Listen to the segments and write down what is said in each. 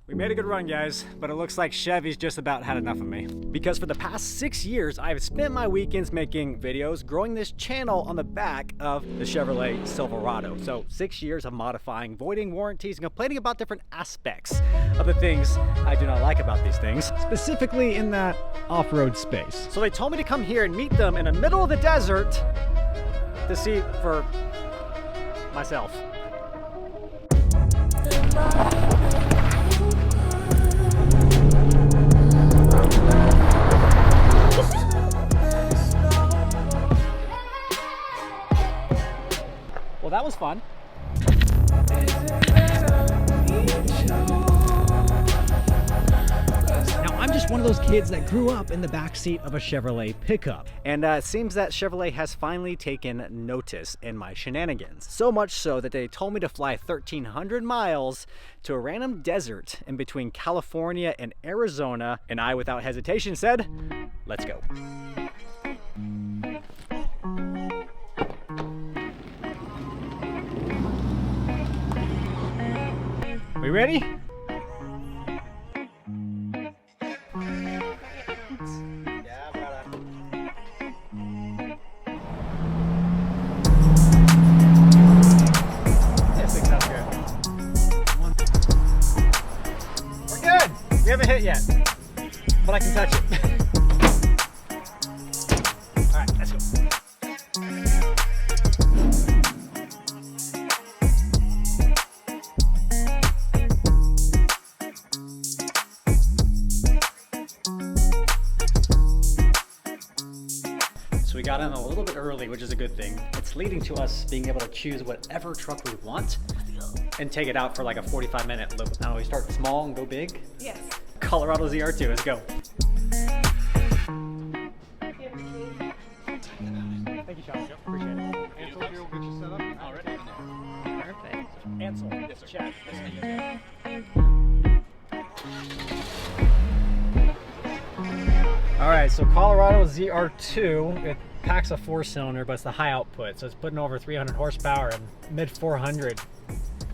We made a good run, guys, but it looks like Chevy's just about had enough of me. Because for the past 6 years, I've spent my weekends making videos growing this channel on the back of the Chevrolet Silverado. So 6 years of modifying, voiding warranties, and complaining about different aspects of the things I do not like about these things, specifically in that off-road space. So they told me to come here and meet them in the middle of the desert to see for myself. Well, that was fun. Now, I'm just one of those kids that grew up in the backseat of a Chevrolet pickup. And it seems that Chevrolet has finally taken notice in my shenanigans. So much so that they told me to fly 1,300 miles to a random desert in between California and Arizona. And I, without hesitation, said, let's go. We ready? Yeah, brother. Yes, it sounds good. We're good. We haven't hit yet, but I can touch it. All right, let's go. We got in a little bit early, which is a good thing. It's leading to us being able to choose whatever truck we want and take it out for like a 45-minute loop. Now we start small and go big? Yes. Colorado ZR2, let's go. Thank you, Sean. Yep, appreciate it. Ansel here will get you set up. All right. Perfect. Ansel, yes, sir. Chad. All right, so Colorado ZR2, it packs a 4-cylinder, but it's the high output, so it's putting over 300 horsepower and mid 400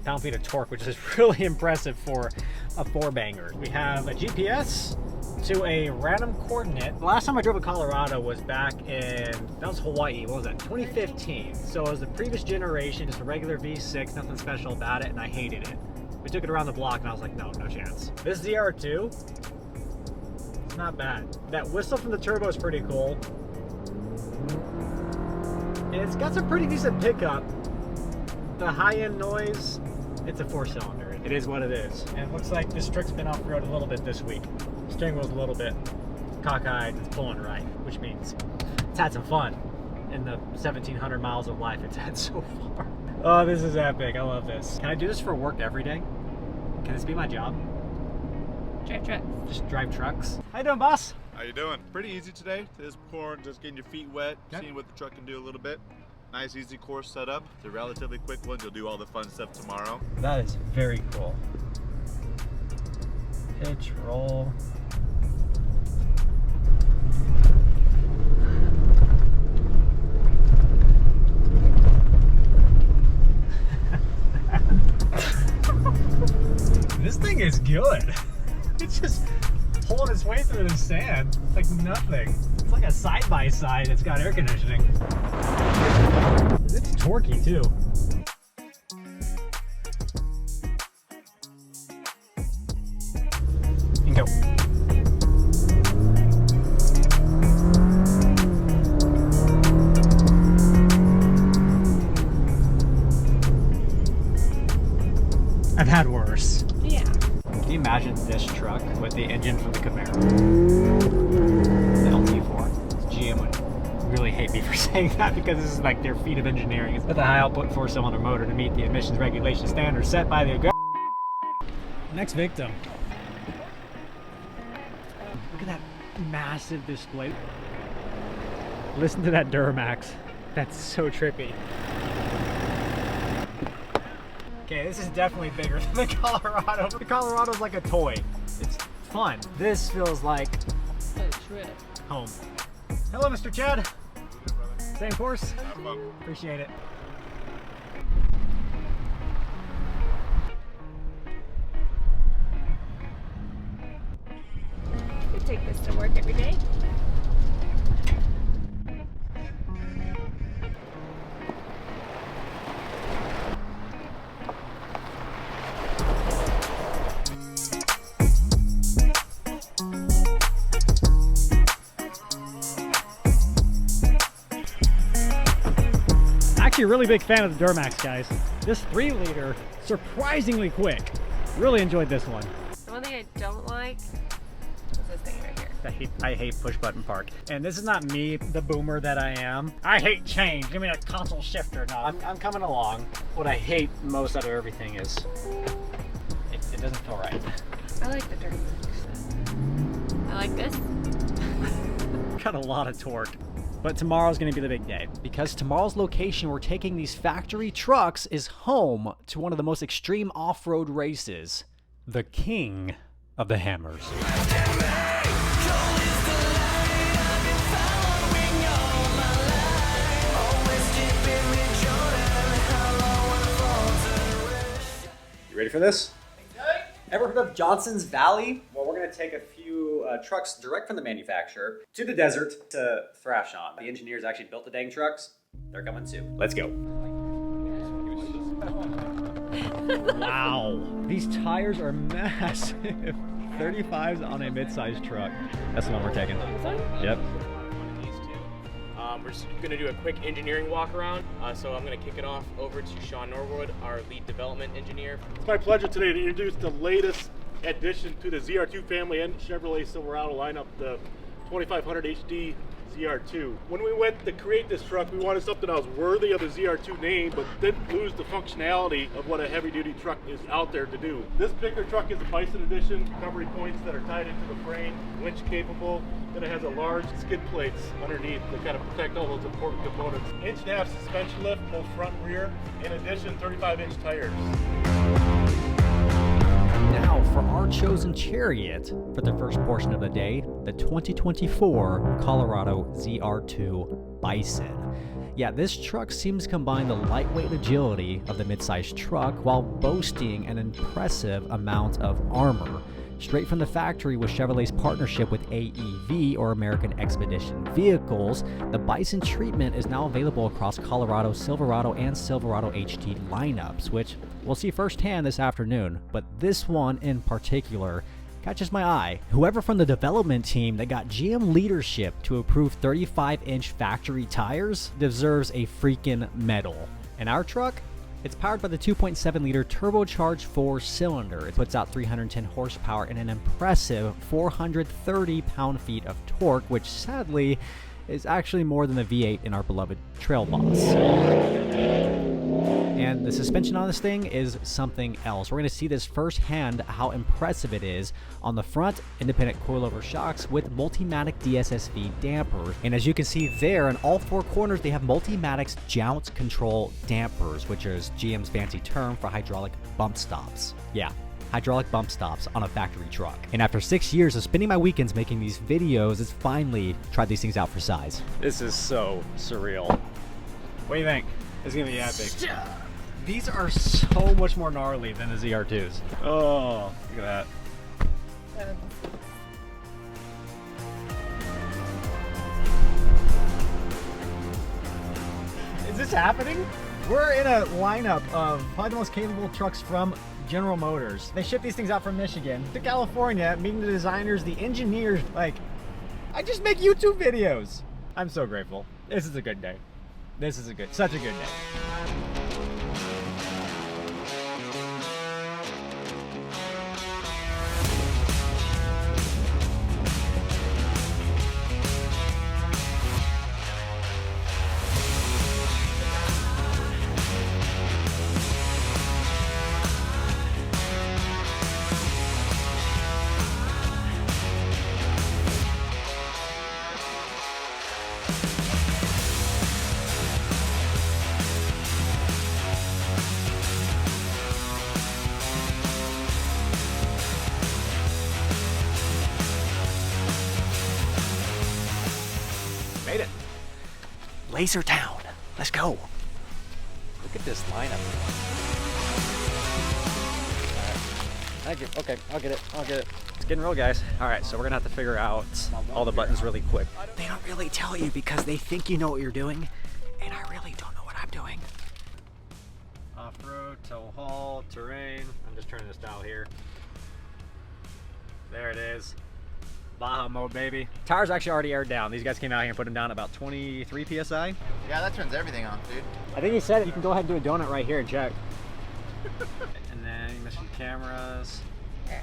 pound-feet of torque, which is really impressive for a 4-banger. We have a GPS to a random coordinate. The last time I drove a Colorado was back in, that was Hawaii, what was that, 2015. So it was the previous generation, just a regular V6, nothing special about it, and I hated it. We took it around the block and I was like, no chance. This ZR2, it's not bad. That whistle from the turbo is pretty cool. And it's got some pretty decent pickup. The high-end noise, it's a 4-cylinder. It is what it is. And it looks like this truck's been off-road a little bit this week. Steering wheel's a little bit cockeyed, it's pulling right, which means it's had some fun in the 1,700 miles of life it's had so far. Oh, this is epic. I love this. Can I do this for work every day? Can this be my job? Drive trucks. Just drive trucks. How you doing, boss? How you doing? Pretty easy today. Today's pouring, just getting your feet wet, Okay. seeing what the truck can do a little bit. Nice, easy course setup. It's a relatively quick one. You'll do all the fun stuff tomorrow. That is very cool. Pitch, roll. This thing is good. It's just pulling its way through the sand like nothing. It's like a side-by-side. It's got air conditioning. It's torquey too. And go. I've had worse. Yeah. Can you imagine this truck with the engine from the Camaro? The LT4. GM would really hate me for saying that because this is like their feat of engineering. It's with a high output 4-cylinder motor to meet the emissions regulation standards set by the Next victim. Look at that massive display. Listen to that Duramax. That's so trippy. Okay, this is definitely bigger than the Colorado. The Colorado's like a toy. It's fun. This feels like home. Hello, Mr. Chad. Same course? Appreciate it. this to work every day. Actually a really big fan of the Duramax, guys. This 3-liter, surprisingly quick. Really enjoyed this one. The one thing I don't like is this thing right here. I hate push button park. And this is not me, the boomer that I am. I hate change. Give me a console shifter. No, I'm coming along. What I hate most out of everything is it doesn't feel right. I like the Duramax. I like this. Got a lot of torque. But tomorrow's gonna be the big day, because tomorrow's location we're taking these factory trucks is home to one of the most extreme off-road races, the King of the Hammers. You ready for this? Ever heard of Johnson's Valley? Well, we're gonna take a few trucks direct from the manufacturer to the desert to thrash on. The engineers actually built the dang trucks. They're coming soon. Let's go. Wow. These tires are massive. 35s on a mid-size truck. That's the one we're taking. Yep. We're just going to do a quick engineering walk around. So I'm going to kick it off over to Sean Norwood, our lead development engineer. It's my pleasure today to introduce the latest addition to the ZR2 family and Chevrolet Silverado lineup, the 2500 HD ZR2. When we went to create this truck, we wanted something that was worthy of the ZR2 name, but didn't lose the functionality of what a heavy-duty truck is out there to do. This particular truck is a Bison edition, recovery points that are tied into the frame, winch capable. Then it has a large skid plates underneath that kind of protect all those important components. 1.5-inch suspension lift, both front and rear. In addition, 35-inch tires. Now for our chosen chariot for the first portion of the day, the 2024 Colorado ZR2 Bison. Yeah, this truck seems to combine the lightweight agility of the midsize truck while boasting an impressive amount of armor. Straight from the factory with Chevrolet's partnership with AEV, or American Expedition Vehicles, the Bison treatment is now available across Colorado Silverado and Silverado HD lineups, which we'll see firsthand this afternoon. But this one in particular catches my eye. Whoever from the development team that got GM leadership to approve 35-inch factory tires deserves a freaking medal. And our truck? It's powered by the 2.7-liter turbocharged 4-cylinder. It puts out 310 horsepower and an impressive 430 pound-feet of torque, which sadly is actually more than the V8 in our beloved Trail Boss. And the suspension on this thing is something else. We're going to see this firsthand how impressive it is. On the front, independent coilover shocks with Multimatic DSSV dampers. And as you can see there, in all four corners, they have Multimatic's Jounce Control dampers, which is GM's fancy term for hydraulic bump stops. Yeah, hydraulic bump stops on a factory truck. And after 6 years of spending my weekends making these videos, it's finally tried these things out for size. This is so surreal. What do you think? It's going to be epic. These are so much more gnarly than the ZR2s. Oh, look at that. Is this happening? We're in a lineup of probably the most capable trucks from General Motors. They ship these things out from Michigan to California, meeting the designers, the engineers. Like, I just make YouTube videos. I'm so grateful. This is a good day. This is such a good day. Made it. Laser Town. Let's go. Look at this lineup. Thank you. Okay, I'll get it. I'll get it. It's getting real, guys. All right, so we're gonna have to figure out all the buttons really quick. They don't really tell you because they think you know what you're doing, and I really don't know what I'm doing. Off-road, tow haul, terrain. I'm just turning this dial here. There it is. Baja mode, baby. Tires actually already aired down. These guys came out here and put them down about 23 PSI. Yeah, that turns everything off, dude. I think he said you can go ahead and do a donut right here and check. And then you mentioned cameras. So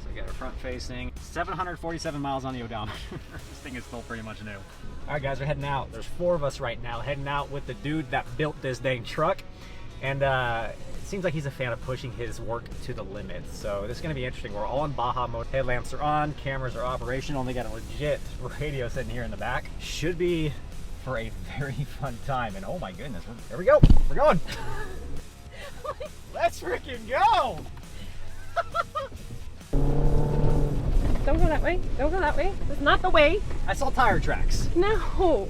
we got our front facing. 747 miles on the odometer. This thing is still pretty much new. All right, guys, we're heading out. There's 4 of us right now heading out with the dude that built this dang truck. And it seems like he's a fan of pushing his work to the limit. So this is gonna be interesting. We're all in Baja mode. Headlamps are on, cameras are operational, and they got a legit radio sitting here in the back. Should be for a very fun time. And oh my goodness, here we go. We're going. Let's freaking go. Don't go that way. Don't go that way. That's not the way. I saw tire tracks. No.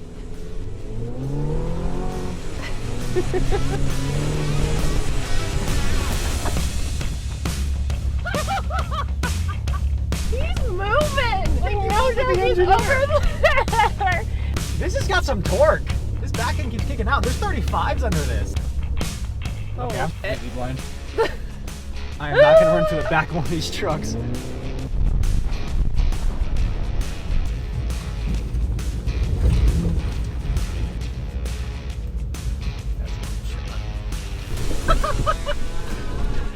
He's moving. He's over there. This has got some torque. This back end keeps kicking out. There's 35s under this. Okay, I'm completely blind. I am not going to run to the back of one of these trucks.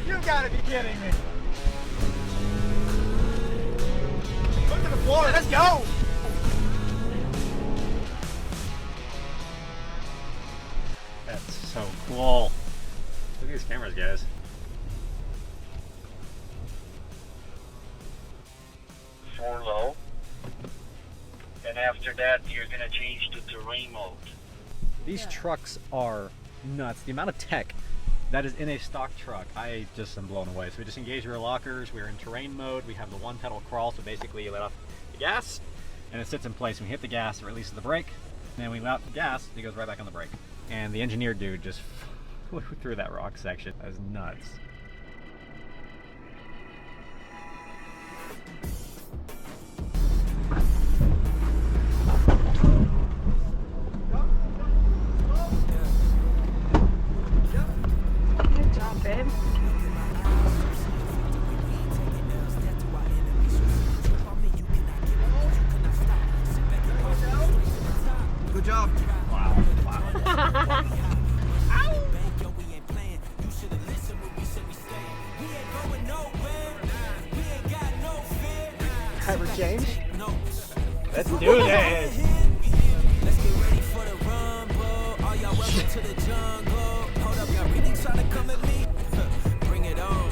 You gotta be kidding me. Look to the floor, let's go! That's so cool. Look at these cameras, guys. For low, and after that you're gonna change to terrain mode. These trucks are nuts. The amount of tech that is in a stock truck, I just am blown away. So we just engage rear lockers, we're in terrain mode, we have the one pedal crawl, so basically you let off the gas and it sits in place. When we hit the gas, it releases the brake, and then we let out the gas, it goes right back on the brake. And the engineer dude just flew through that rock section. That was nuts. Good job, babe. Good job. Wow. Driver change? Let's do this. Let's get ready for the rumble. All y'all welcome to the jungle. Hold up, y'all really trying to come at me? Bring it on.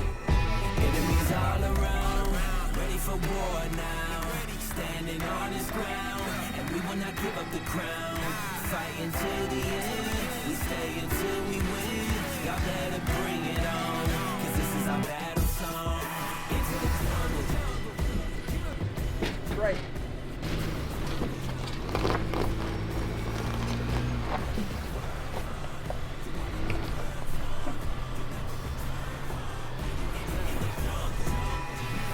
Enemies all around. Ready for war now. Standing on this ground. And we will not give up the crown. Fight until the end. We stay until we win. Y'all better bring it on. Cause this is our battle song. Into the jungle. Right.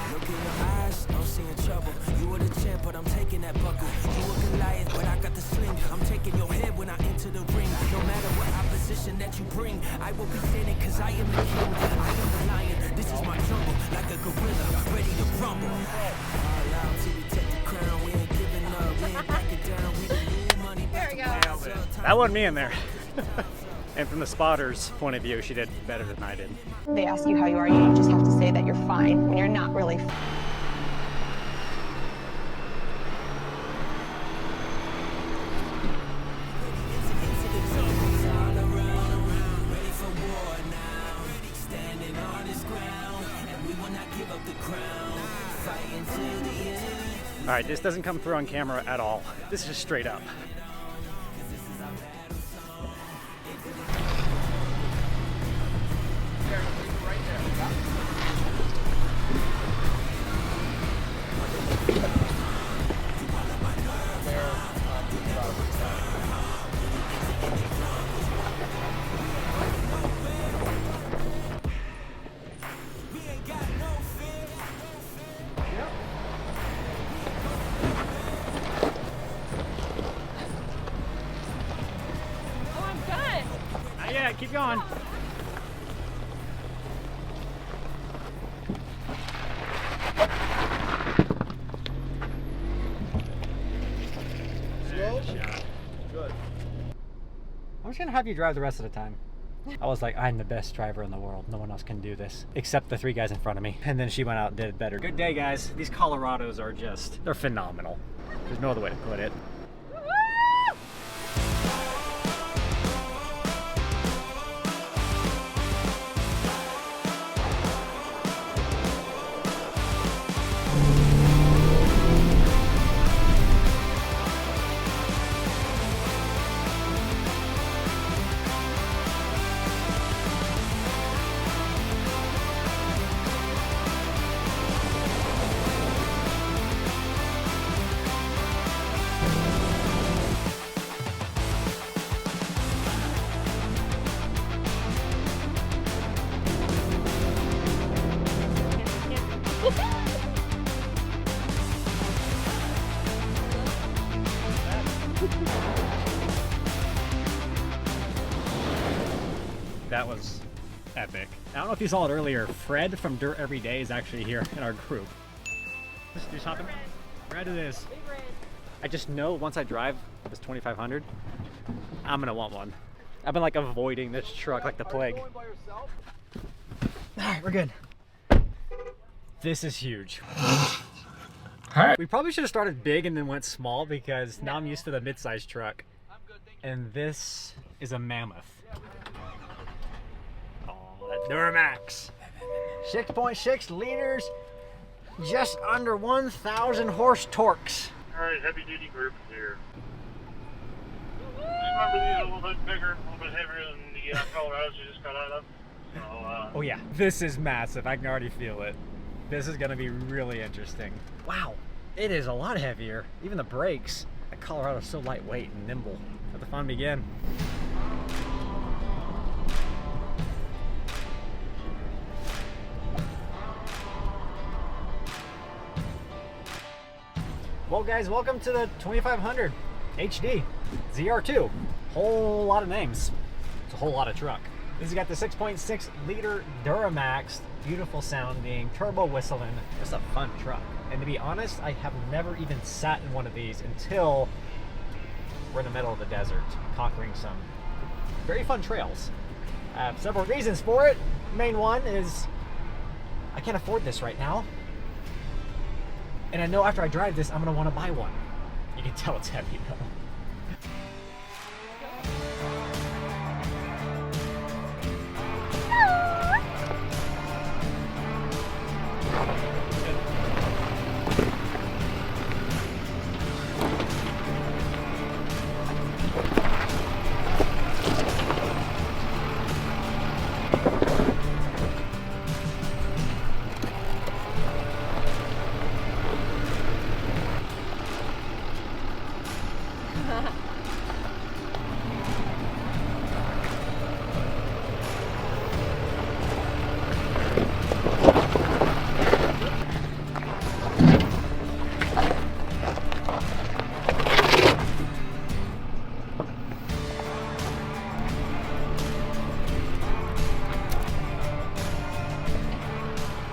Look in your eyes, I'm seeing trouble. You were the champ, but I'm taking that buckle. You a Goliath, but I got the sling. I'm taking your head when I enter the ring. No matter what opposition that you bring, I will be standing cause I am the king. I am the lion, this is my jungle. Like a gorilla, ready to rumble. All out till we take the crown. We ain't giving up, we ain't backing down. We the new money. There we go. That wasn't me in there. And from the spotter's point of view, she did better than I did. They ask you how you are, you just have to say that you're fine when you're not really. Ready for war now. Standing on this ground. And we will not give up the crown. Fight until the end. All right, this doesn't come through on camera at all. This is just straight up. right, keep going. Slow? Shot. Good. I'm just gonna have you drive the rest of the time. I was like, I'm the best driver in the world. No one else can do this except the 3 guys in front of me. And then she went out and did it better. Good day, guys. These Colorados are just, they're phenomenal. There's no other way to put it. That was epic. I don't know if you saw it earlier. Fred from Dirt Every Day is actually here in our group. Just do something. Red it is. I just know once I drive this 2500, I'm gonna want one. I've been like avoiding this truck like the plague. All right, we're good. This is huge. We probably should have started big and then went small because now I'm used to the mid-sized truck. And this is a mammoth. Duramax. 6.6 liters, just under 1,000 horse torques. Alright, heavy duty group here. Remember these are a little bit bigger, a little bit heavier than the Colorados you just got out of. So, oh yeah, this is massive. I can already feel it. This is gonna be really interesting. Wow, it is a lot heavier. Even the brakes. That Colorado's so lightweight and nimble. Let the fun begin. Well guys, welcome to the 2500 HD ZR2. Whole lot of names. It's a whole lot of truck. This has got the 6.6 liter Duramax, beautiful sounding, turbo whistling. Just a fun truck. And to be honest, I have never even sat in one of these until we're in the middle of the desert, conquering some very fun trails. I have several reasons for it. Main one is I can't afford this right now. And I know after I drive this, I'm gonna wanna buy one. You can tell it's heavy though.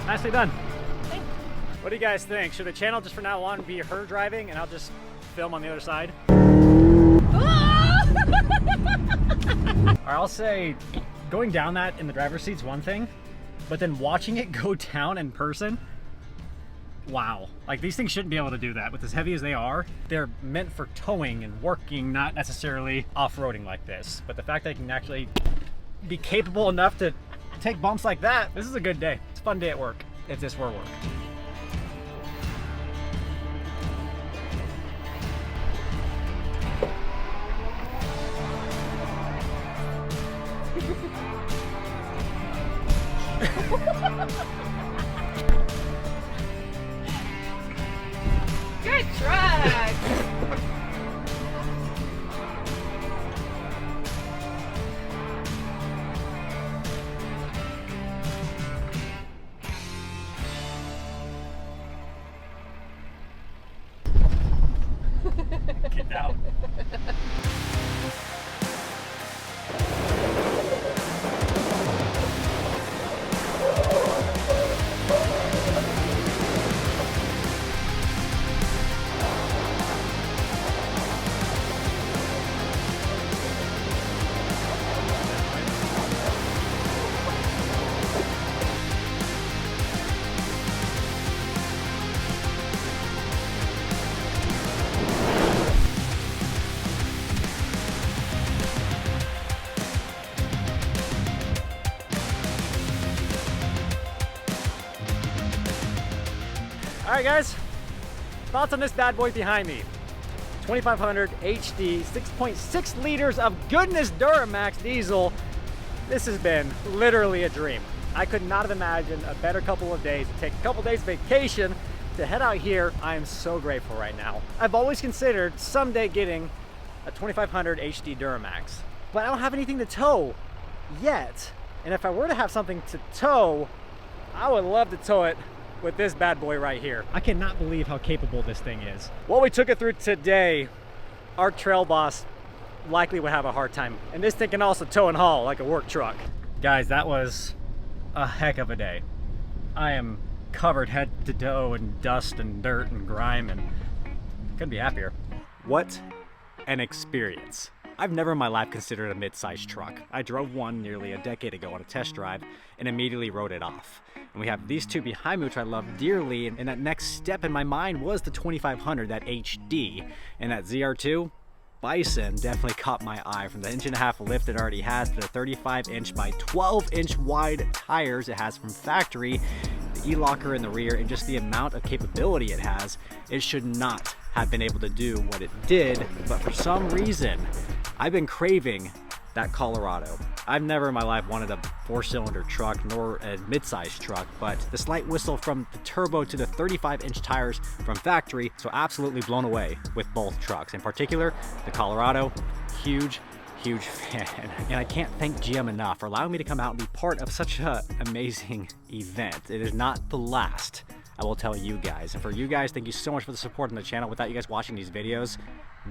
Nicely done. Thanks. What do you guys think? Should the channel just from now on be her driving and I'll just film on the other side? Or I'll say going down that in the driver's seat's one thing, but then watching it go down in person, wow. Like these things shouldn't be able to do that. With as heavy as they are, they're meant for towing and working, not necessarily off-roading like this. But the fact that I can actually be capable enough to take bumps like that, this is a good day. It's a fun day at work, if this were work. Good truck! Get out. right, guys. Thoughts on this bad boy behind me. 2500 HD, 6.6 liters of goodness Duramax diesel. This has been literally a dream. I could not have imagined a better couple of days to take a couple days vacation to head out here. I am so grateful right now. I've always considered someday getting a 2500 HD Duramax, but I don't have anything to tow yet. And if I were to have something to tow, I would love to tow it with this bad boy right here. I cannot believe how capable this thing is. What we took it through today, our trail boss likely would have a hard time. And this thing can also tow and haul like a work truck. Guys, that was a heck of a day. I am covered head to toe in dust and dirt and grime and couldn't be happier. What an experience. I've never in my life considered a mid-sized truck. I drove one nearly a decade ago on a test drive and immediately wrote it off. And we have these two behind me, which I love dearly, and that next step in my mind was the 2500, that HD, and that ZR2 Bison definitely caught my eye. From the 1.5-inch lift it already has to the 35-inch by 12-inch wide tires it has from factory, the e-locker in the rear, and just the amount of capability it has. It should not have been able to do what it did, but for some reason I've been craving that Colorado. I've never in my life wanted a 4-cylinder truck nor a mid-sized truck, but the slight whistle from the turbo to the 35-inch tires from factory, so absolutely blown away with both trucks. In particular, the Colorado, huge fan. And I can't thank GM enough for allowing me to come out and be part of such an amazing event. It is not the last, I will tell you guys. And for you guys, thank you so much for the support on the channel. Without you guys watching these videos,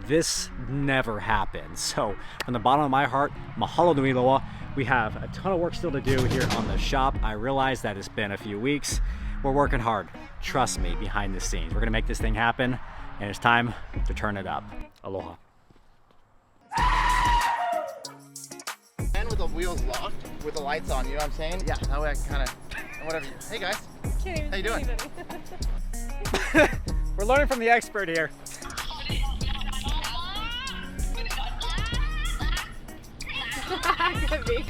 this never happened. So from the bottom of my heart, mahalo nui loa. We have a ton of work still to do here on the shop. I realize that it's been a few weeks. We're working hard, trust me, behind the scenes. We're gonna make this thing happen, and it's time to turn it up. Aloha. And with the wheels locked, with the lights on, you know what I'm saying? Yeah, that way I can kind of, whatever. Hey guys, how you doing? We're learning from the expert here. Could be.